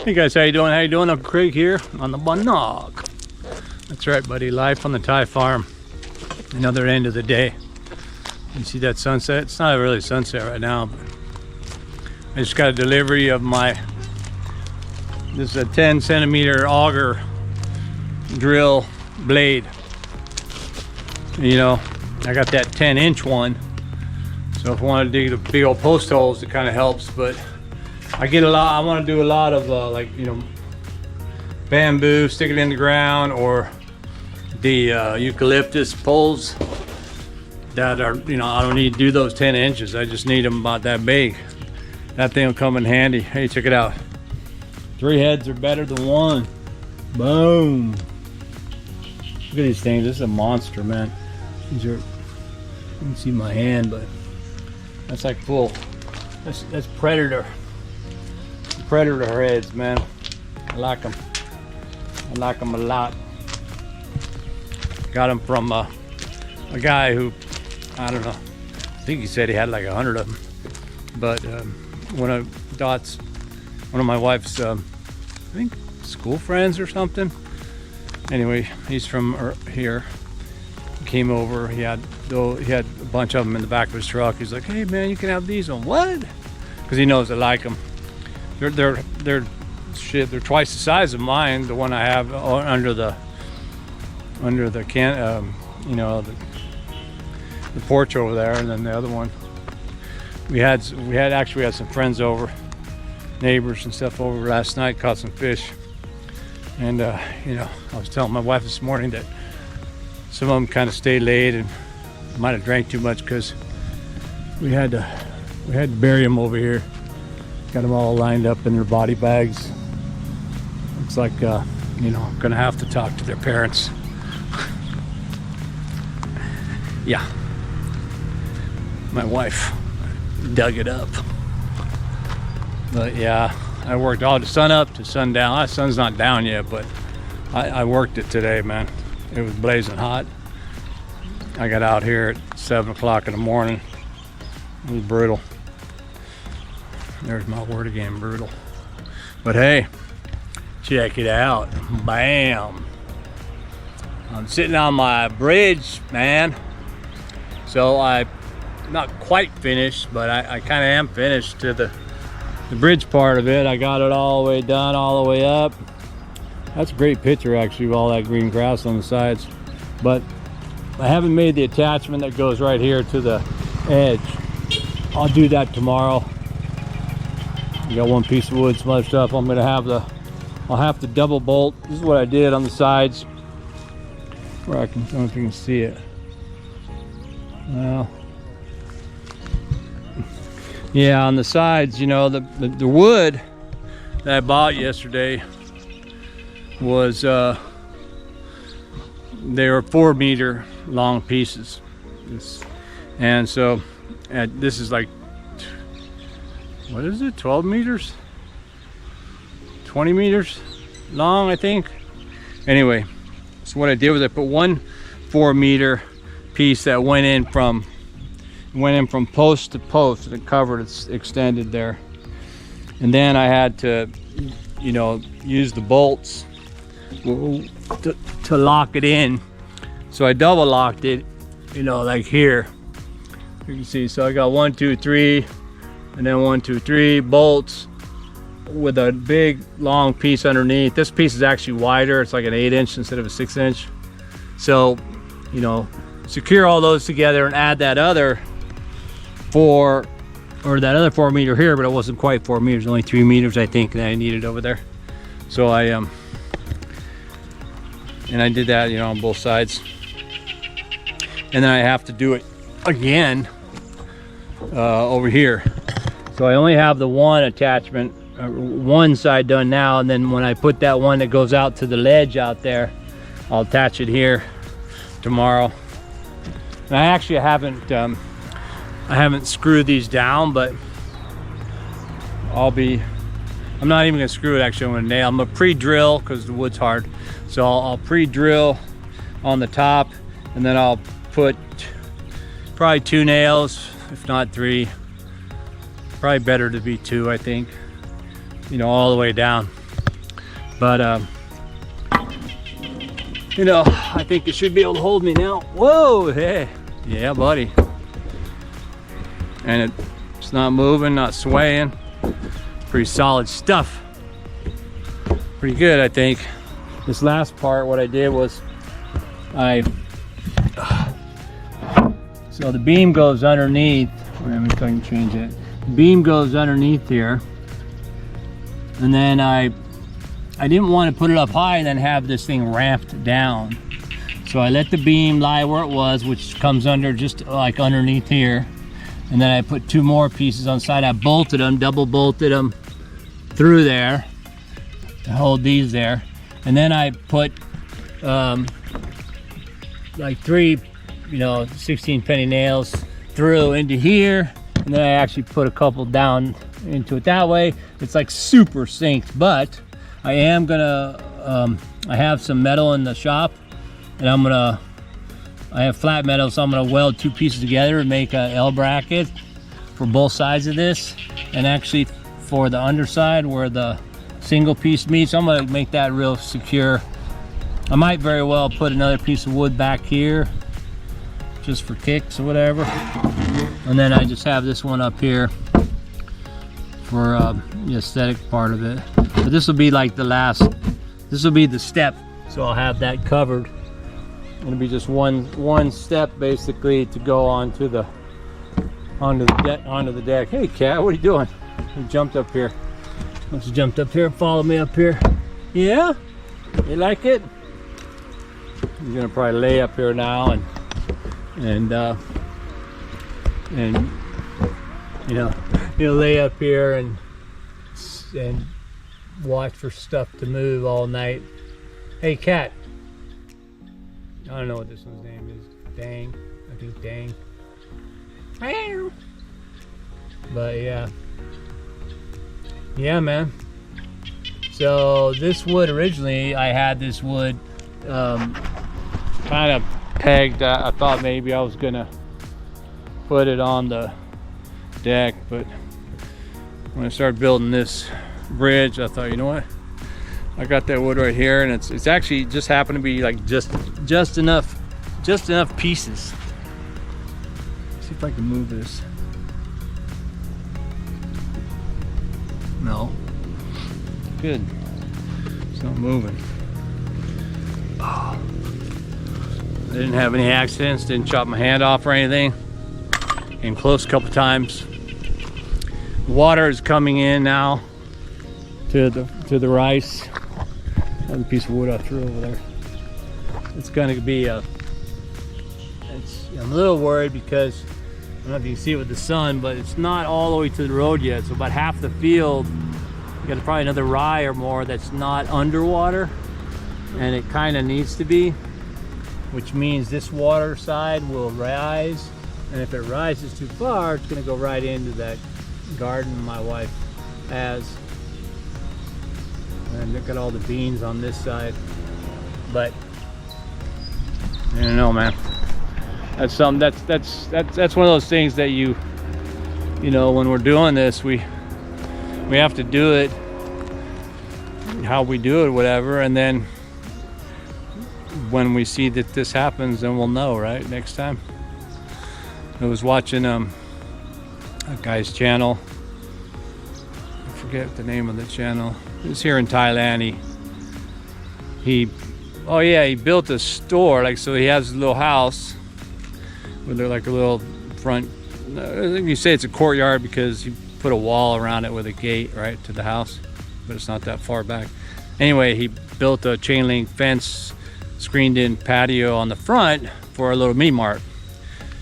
Hey guys, how you doing? How you doing? I'm Craig here on the Bunnog. That's right, buddy. Live on the Thai farm. Another end of the day. You see that sunset? It's not really sunset right now, but I just got a delivery of this is a 10 centimeter auger drill blade. You know, I got that 10-inch one. So if I want to dig the big old post holes, it kind of helps, but I want to do a lot of like, you know, bamboo, stick it in the ground, or the eucalyptus poles that are, you know, I don't need to do those 10 inches. I just need them about that big. That thing will come in handy. Hey, check it out. 3 heads are better than 1. Boom. Look at these things. This is a monster, man. These are, you can see my hand, but that's like full. That's predator heads, man. I like them. I like them a lot. Got them from a guy who, I don't know, I think he said he had like 100 of them. But one of my wife's, I think, school friends or something. Anyway, he's from here. He came over. He had a bunch of them in the back of his truck. He's like, "Hey man, you can have these on." What? Because he knows I like them. They're twice the size of mine. The one I have under the can, you know, the porch over there, and then the other one. We had some friends over, neighbors and stuff over last night. Caught some fish, and you know, I was telling my wife this morning that some of them kind of stayed late and might have drank too much because we had to bury them over here. Got them all lined up in their body bags. Looks like you know, I'm gonna have to talk to their parents. Yeah, my wife dug it up. But yeah, I worked all the sun up to sundown. The sun's not down yet, but I worked it today, man. It was blazing hot. I got out here at 7 o'clock in the morning. It was brutal. There's my word again, brutal. But hey, check it out. Bam. I'm sitting on my bridge, man. So I'm not quite finished, but I kind of am finished to the bridge part of it. I got it all the way done, all the way up. That's a great picture, actually, of all that green grass on the sides. But I haven't made the attachment that goes right here to the edge. I'll do that tomorrow. I got one piece of wood, some other stuff. I'll have to double bolt. This is what I did on the sides. Where I don't know if you can see it. Well, yeah, on the sides, you know, the wood that I bought yesterday was they were 4 meter long pieces, and so this is like, what is it, 12 meters, 20 meters long, I think. Anyway, so what I did was I put one 4 meter piece that went in from post to post, and it covered, it's extended there. And then I had to, you know, use the bolts to lock it in. So I double locked it, you know, like here. You can see, so I got 1, 2, 3, and then 1, 2, 3 bolts with a big long piece underneath. This piece is actually wider. It's like an 8-inch instead of a 6-inch. So, you know, secure all those together and add that other 4 meter here, but it wasn't quite 4 meters, only 3 meters I think that I needed over there. So I did that, you know, on both sides. And then I have to do it again over here. So I only have the one attachment, one side done now, and then when I put that one that goes out to the ledge out there, I'll attach it here tomorrow. And I actually haven't screwed these down, but I'm not even gonna screw it. Actually, I'm gonna nail. I'm gonna pre-drill because the wood's hard. So I'll pre-drill on the top, and then I'll put probably 2 nails, if not 3. Probably better to be 2, I think. You know, all the way down. But you know, I think it should be able to hold me now. Whoa, hey, yeah, buddy. And it's not moving, not swaying. Pretty solid stuff. Pretty good, I think. This last part, what I did was so the beam goes underneath. Let me see if I can change it. The beam goes underneath here, and then I didn't want to put it up high and then have this thing ramped down. So I let the beam lie where it was, which comes under just like underneath here. And then I put 2 more pieces on the side. I bolted them, double bolted them through there to hold these there. And then I put like 3, you know, 16 penny nails through into here. And then I actually put a couple down into it that way. It's like super synced, but I am gonna, I have some metal in the shop, and I have flat metal, so I'm gonna weld 2 pieces together and make a L bracket for both sides of this. And actually for the underside where the single piece meets, I'm gonna make that real secure. I might very well put another piece of wood back here just for kicks or whatever. And then I just have this one up here for the aesthetic part of it. But this will be like the last, this will be the step. So I'll have that covered. It'll be just one step basically to go onto the deck. Hey cat, what are you doing? You jumped up here. Let's jumped up here, follow me up here. Yeah? You like it? He's gonna probably lay up here now and you know, he'll lay up here and watch for stuff to move all night. Hey cat. I don't know what this one's name is. Dang. I think Dang. But yeah. Yeah, man. So this wood originally, I had this wood kind of pegged. I thought maybe I was gonna put it on the deck, but when I started building this bridge, I thought, you know what? I got that wood right here, and it's actually just happened to be like just enough pieces. Let's see if I can move this. No. Good. It's not moving. Oh. I didn't have any accidents, didn't chop my hand off or anything. Came close a couple times. Water is coming in now to the rice. Another piece of wood I threw over there. It's going to be I'm a little worried because I don't know if you can see it with the sun, but it's not all the way to the road yet. So about half the field, you got probably another rye or more that's not underwater, and it kind of needs to be, which means this water side will rise, and if it rises too far, it's going to go right into that garden my wife has. And look at all the beans on this side. But I don't know, man. That's something that's one of those things that you know, when we're doing this, we have to do it how we do it, whatever, and then when we see that this happens, then we'll know, right? Next time. I was watching a guy's channel. I forget the name of the channel. It's here in Thailand. He built a store, like, so he has a little house with like a little front, I think you say it's a courtyard because he put a wall around it with a gate right to the house, but it's not that far back. Anyway, he built a chain link fence, screened in patio on the front for a little mini mart.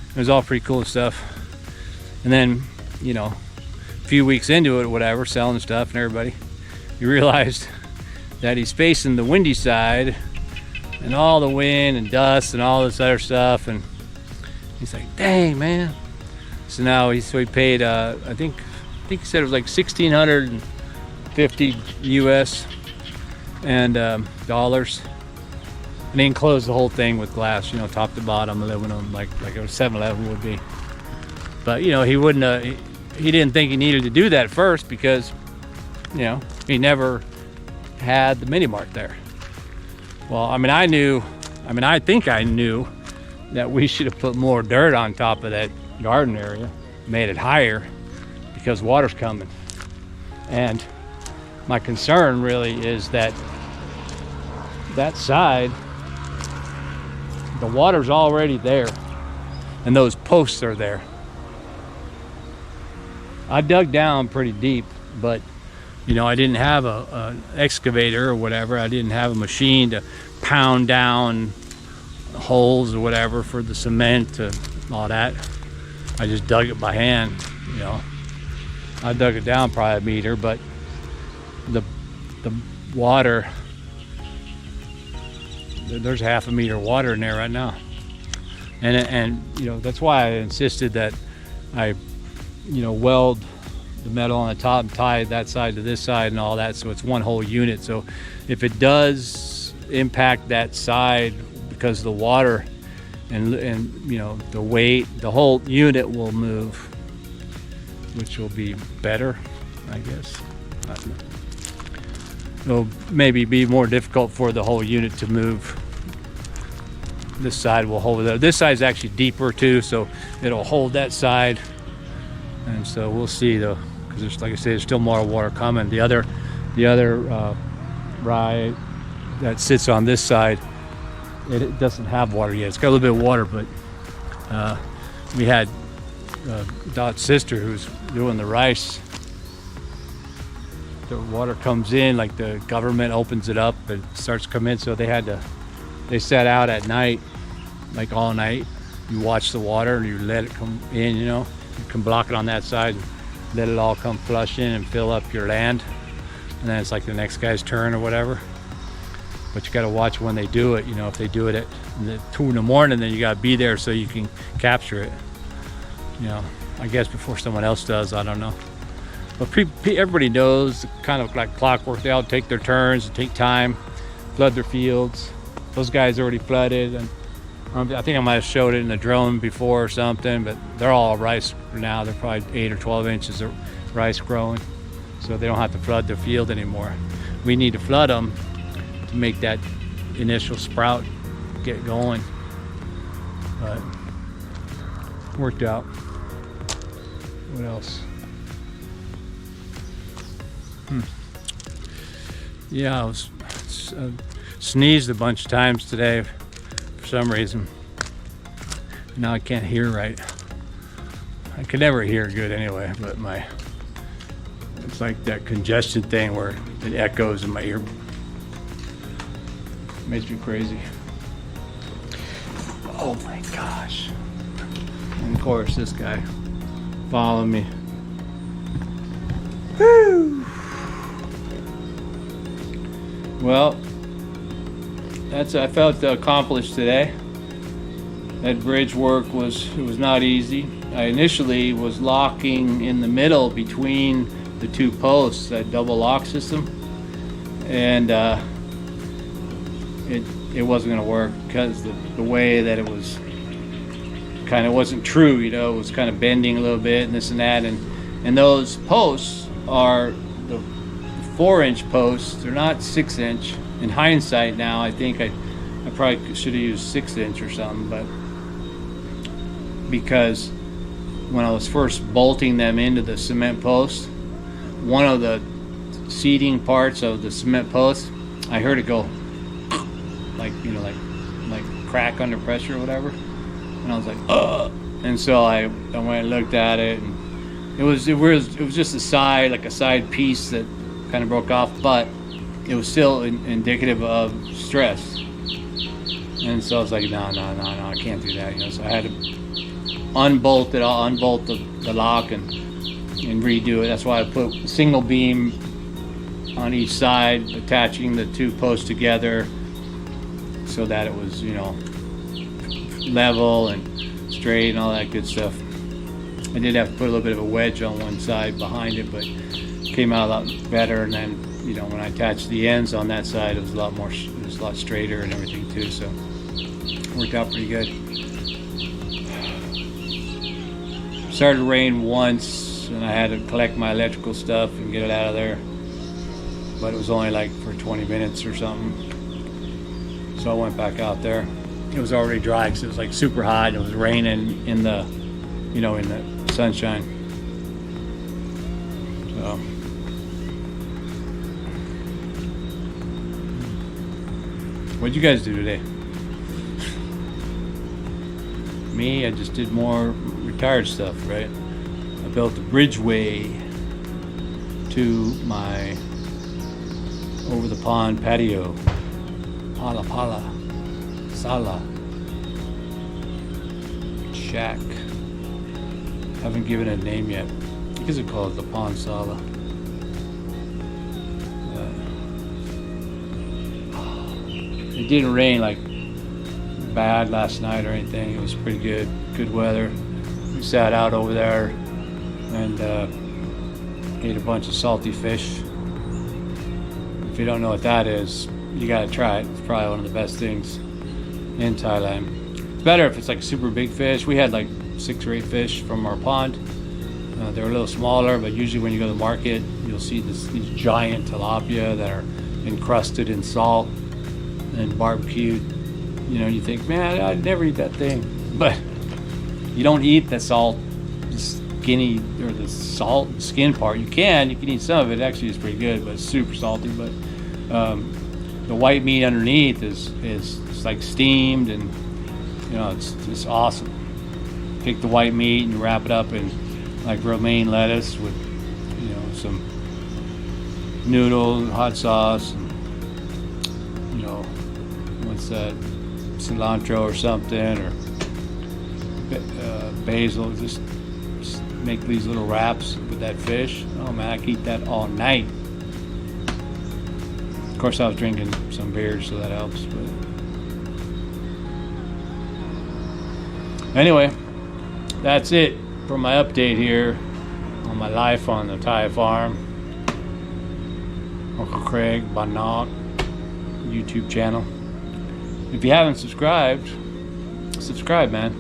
It was all pretty cool stuff. And then, you know, a few weeks into it, whatever, selling stuff and everybody, you realized that he's facing the windy side and all the wind and dust and all this other stuff, and he's like, dang, man. So now he paid I think he said it was like $1,650 US and dollars, and he enclosed the whole thing with glass, you know, top to bottom, aluminum, like a 7-Eleven would be. But you know, he wouldn't he didn't think he needed to do that first because, you know, he never had the mini mart there. Well, I mean, I think I knew that we should have put more dirt on top of that garden area, made it higher, because water's coming. And my concern really is that side, the water's already there, and those posts are there. I dug down pretty deep, but you know, I didn't have an excavator or whatever. I didn't have a machine to pound down holes or whatever for the cement and all that. I just dug it by hand, you know. I dug it down probably a meter, but the water, there's half a meter of water in there right now. And you know, that's why I insisted that I, you know, weld the metal on the top and tie that side to this side and all that, so it's one whole unit. So if it does impact that side because of the water and you know, the weight, the whole unit will move, which will be better, I guess. I don't know. It'll maybe be more difficult for the whole unit to move. This side will hold it. This side is actually deeper too, so it'll hold that side. And so we'll see though, because there's, like I said, there's still more water coming. The other rye that sits on this side, it doesn't have water yet. It's got a little bit of water, but we had Dot's sister who's doing the rice. The water comes in, like the government opens it up and it starts to come in, so they sat out at night, like all night. You watch the water and you let it come in, you know. You can block it on that side, let it all come flush in and fill up your land, and then it's like the next guy's turn or whatever. But you got to watch when they do it. You know, if they do it at 2 in the morning, then you got to be there so you can capture it. You know, I guess before someone else does, I don't know. But everybody knows, kind of like clockwork. They all take their turns and take time, flood their fields. Those guys already flooded, and I think I might have showed it in the drone before or something, but they're all rice now. They're probably 8 or 12 inches of rice growing, so they don't have to flood their field anymore. We need to flood them to make that initial sprout get going, but worked out. What else? Yeah, I sneezed a bunch of times today for some reason. Now I can't hear right. I can never hear good anyway, but it's like that congestion thing where it echoes in my ear. Makes me crazy. Oh my gosh. And of course this guy following me. Woo! Well, I felt accomplished today. That bridge work was not easy. I initially was locking in the middle between the two posts, that double lock system, and it wasn't going to work because the way that it was kind of wasn't true. You know, it was kind of bending a little bit and this and that, and those posts are the 4-inch posts. They're not 6-inch. In hindsight now, I think I probably should have used 6-inch or something, but because when I was first bolting them into the cement post, one of the seating parts of the cement post, I heard it go like, you know, like crack under pressure or whatever, and I was like, ugh. And so I went and looked at it, and it was just a side piece that kind of broke off, but it was still indicative of stress. And so I was like, no, I can't do that. You know, so I had to unbolt the lock and redo it. That's why I put a single beam on each side, attaching the two posts together so that it was, you know, level and straight and all that good stuff. I did have to put a little bit of a wedge on one side behind it, but it came out a lot better. And then, you know, when I attached the ends on that side, it was a lot straighter and everything too. So it worked out pretty good. Started to rain once, and I had to collect my electrical stuff and get it out of there. but it was only like for 20 minutes or something. So I went back out there. It was already dry because it was like super hot and it was raining in the, you know, in the sunshine. So what'd you guys do today? Me, I just did more retired stuff, right? I built a bridgeway to my over the pond patio. Pala, sala, shack. Haven't given it a name yet. I guess I call it the pond sala. It didn't rain like bad last night or anything. It was pretty good weather. We sat out over there and ate a bunch of salty fish. If you don't know what that is, you gotta try it. It's probably one of the best things in Thailand. It's better if it's like a super big fish. We had like 6 or 8 fish from our pond. They were a little smaller, but usually when you go to the market, you'll see these giant tilapia that are encrusted in salt and barbecued. You know, you think, man, I'd never eat that thing. But you don't eat the salt, the skinny, or the salt skin part. You can eat some of it. Actually, it's pretty good, but it's super salty. But the white meat underneath is like steamed, and you know, it's awesome. Take the white meat and wrap it up in like romaine lettuce with, you know, some noodles, hot sauce, and, you know, what's that, cilantro or something, or basil. Just make these little wraps with that fish. Oh man, I could eat that all night. Of course, I was drinking some beers, so that helps. But anyway, that's it for my update here on my life on the Thai farm. Uncle Craig Bannock YouTube channel. If you haven't subscribed, subscribe, man.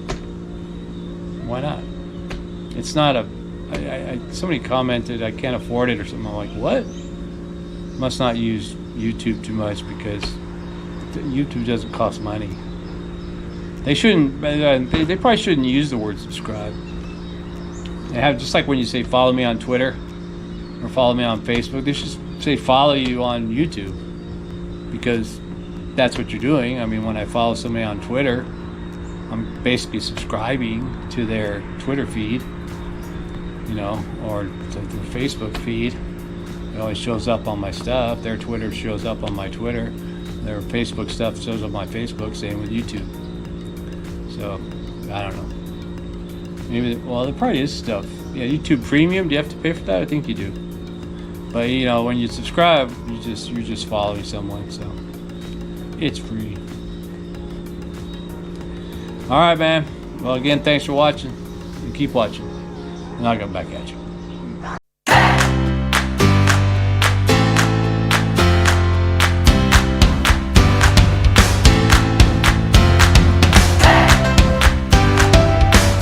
Why not? It's not a. Somebody commented I can't afford it or something. I'm like, what? Must not use YouTube too much because YouTube doesn't cost money. They shouldn't. They probably shouldn't use the word subscribe. They have, just like when you say follow me on Twitter or follow me on Facebook, they should say follow you on YouTube, because that's what you're doing. I mean, when I follow somebody on Twitter, I'm basically subscribing to their Twitter feed, you know, or to their Facebook feed. It always shows up on my stuff. Their Twitter shows up on my Twitter. Their Facebook stuff shows up on my Facebook. Same with YouTube. So, I don't know. Maybe, well, there probably is stuff. Yeah, YouTube Premium. Do you have to pay for that? I think you do. But you know, when you subscribe, you're just following someone, so it's free. All right, man. Well, again, thanks for watching, and keep watching, and I'll come back at you.